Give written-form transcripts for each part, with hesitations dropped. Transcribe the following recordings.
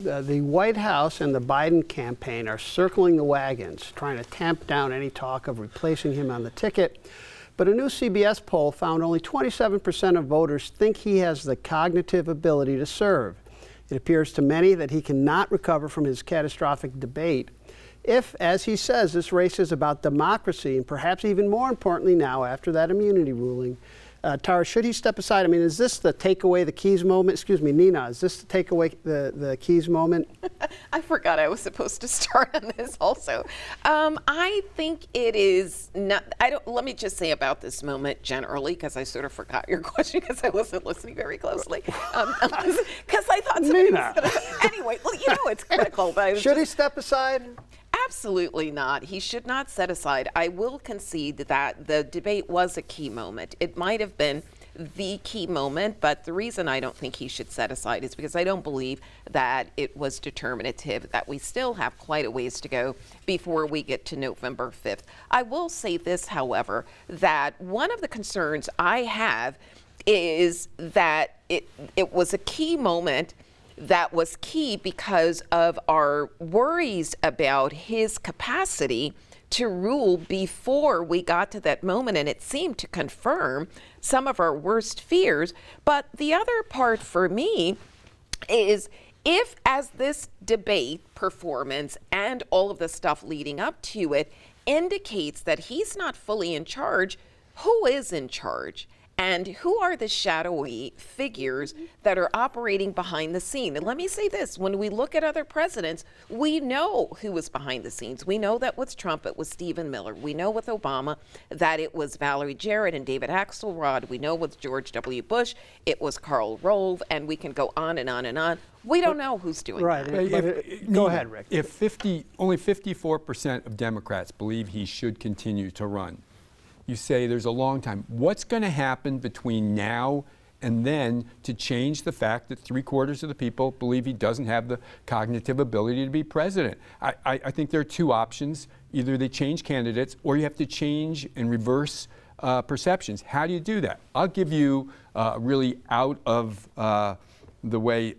The White House and the Biden campaign are circling the wagons, trying to tamp down any talk of replacing him on the ticket. But a new CBS poll found only 27% of voters think he has the cognitive ability to serve. It appears to many that he cannot recover from his catastrophic debate if, as he says, this race is about democracy, and perhaps even more importantly now after that immunity ruling. Tara, should he step aside? I mean, is this the take away the keys moment? Excuse me, Nina, is this the take away the keys moment? I forgot I was supposed to start on this also. I think it is not, let me just say about this moment generally, because I sort of forgot your question because I wasn't listening very closely. Because I thought somebody was going to, anyway, well, you know it's critical. But should he step aside? Absolutely not. He should not set aside. I will concede that the debate was a key moment. It might have been the key moment, but the reason I don't think he should set aside is because I don't believe that it was determinative, that we still have quite a ways to go before we get to November 5th. I will say this, however, that one of the concerns I have is that it was a key moment that was key because of our worries about his capacity to rule before we got to that moment, and it seemed to confirm some of our worst fears. But the other part for me is if, as this debate performance and all of the stuff leading up to it indicates that he's not fully in charge, who is in charge? And who are the shadowy figures that are operating behind the scene? And let me say this, when we look at other presidents, we know who was behind the scenes. We know that with Trump, it was Stephen Miller. We know with Obama that it was Valerie Jarrett and David Axelrod. We know with George W. Bush, it was Karl Rove, and we can go on and on and on. We don't know who's doing that. Go ahead, Rick. If only 54% of Democrats believe he should continue to run, you say there's a long time. What's going to happen between now and then to change the fact that 3/4 of the people believe he doesn't have the cognitive ability to be president? I think there are two options. Either they change candidates or you have to change and reverse perceptions. How do you do that? I'll give you really out of the way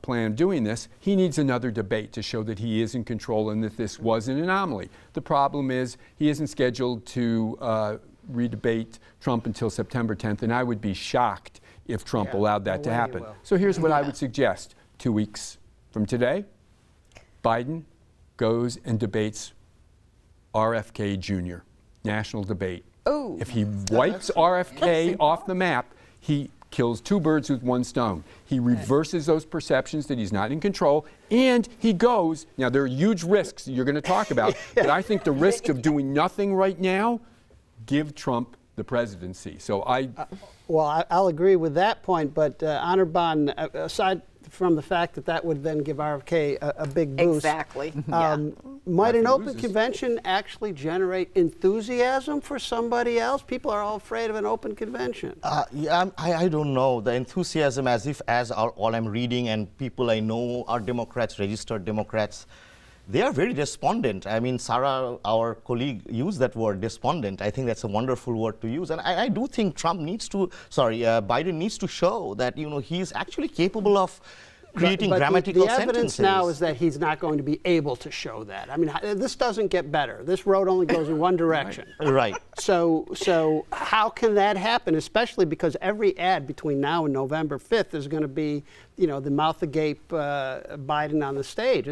plan of doing this. He needs another debate to show that he is in control and that this was an anomaly. The problem is he isn't scheduled to re-debate Trump until September 10th, and I would be shocked if Trump allowed that to happen. So here's what I would suggest. 2 weeks from today, Biden goes and debates RFK Jr., national debate. Oh. If he wipes RFK off the map, he kills two birds with one stone. He reverses those perceptions that he's not in control, and he goes, now there are huge risks you're going to talk about, but I think the risk of doing nothing right now, give Trump the presidency. So I'll agree with that point, but Anirban, aside from the fact that that would then give RFK a big boost. Exactly. Might an open convention actually generate enthusiasm for somebody else? People are all afraid of an open convention. I don't know. The enthusiasm, as all I'm reading and people I know are Democrats, registered Democrats, they are very despondent. I mean, Sarah, our colleague, used that word, despondent. I think that's a wonderful word to use. And I do think Biden needs to show that, he's actually capable of creating grammatical sentences. The evidence now is that he's not going to be able to show that. I mean, this doesn't get better. This road only goes in one direction. Right. So how can that happen, especially because every ad between now and November 5th is going to be, the mouth agape Biden on the stage.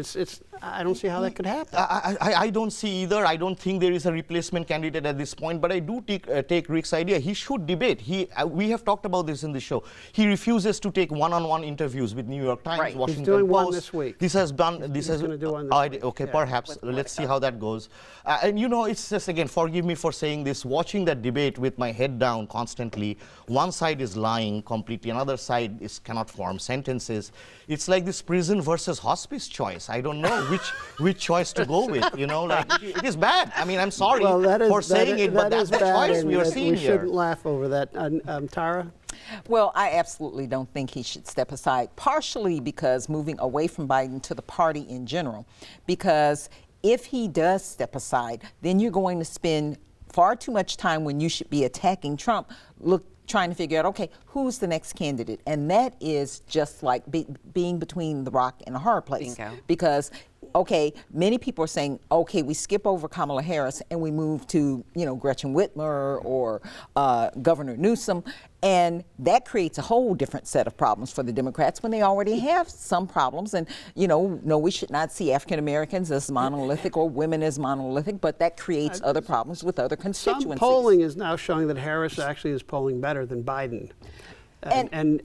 I don't see how that could happen. I don't see either. I don't think there is a replacement candidate at this point, but I do take Rick's idea. He should debate. We have talked about this in the show. He refuses to take one-on-one interviews with New York Times, right. Washington He's doing Post. One this week. He's going to do one this week. Okay, perhaps. Let's see how that goes. And it's just, again, forgive me for saying this, watching that debate with my head down constantly. One side is lying completely, another side cannot form sentences. It's like this prison versus hospice choice. I don't know which choice to go with. It is bad. I mean, I'm sorry for saying it, but that's the choice we are seeing here. We shouldn't laugh over that. Tara? Well, I absolutely don't think he should step aside, partially because moving away from Biden to the party in general, because if he does step aside, then you're going to spend far too much time when you should be attacking Trump, trying to figure out, okay, who's the next candidate? And that is just like being between the rock and a hard place. Bingo. Because, okay, many people are saying, okay, we skip over Kamala Harris and we move to, Gretchen Whitmer or Governor Newsom. And that creates a whole different set of problems for the Democrats when they already have some problems. And, no, we should not see African Americans as monolithic or women as monolithic, but that creates other problems with other constituencies. Some polling is now showing that Harris actually is polling better than Biden. And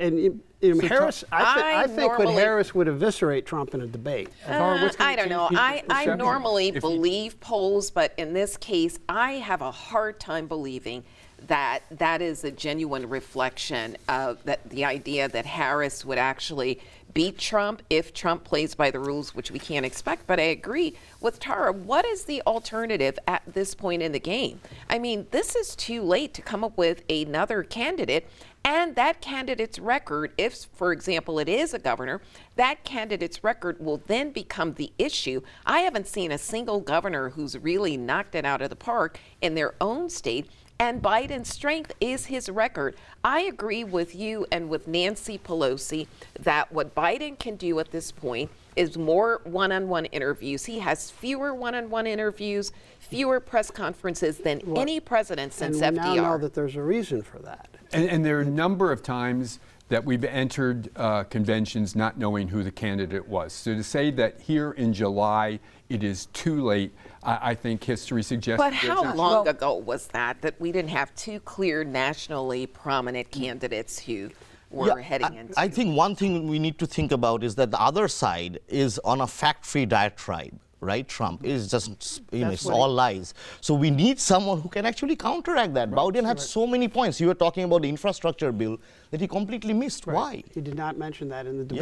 Harris, I think that Harris would eviscerate Trump in a debate. I don't know. I perception? normally If you- believe polls, but in this case, I have a hard time believing that that is a genuine reflection of the idea that Harris would actually beat Trump if Trump plays by the rules, which we can't expect. But I agree with Tara. What is the alternative at this point in the game? I mean, this is too late to come up with another candidate. And that candidate's record, if, for example, it is a governor, that candidate's record will then become the issue. I haven't seen a single governor who's really knocked it out of the park in their own state. And Biden's strength is his record. I agree with you and with Nancy Pelosi that what Biden can do at this point is more one-on-one interviews. He has fewer one-on-one interviews, fewer press conferences than any president since and we FDR. now know that there's a reason for that. And there are a number of times that we've entered conventions not knowing who the candidate was. So to say that here in July it is too late, I think history suggests. But how long ago was that we didn't have two clear nationally prominent candidates who were heading into? I think one thing we need to think about is that the other side is on a fact-free diatribe. Right, Trump is just, it's all lies. So we need someone who can actually counteract that. Biden had so many points. You were talking about the infrastructure bill that he completely missed. Why? He did not mention that in the debate.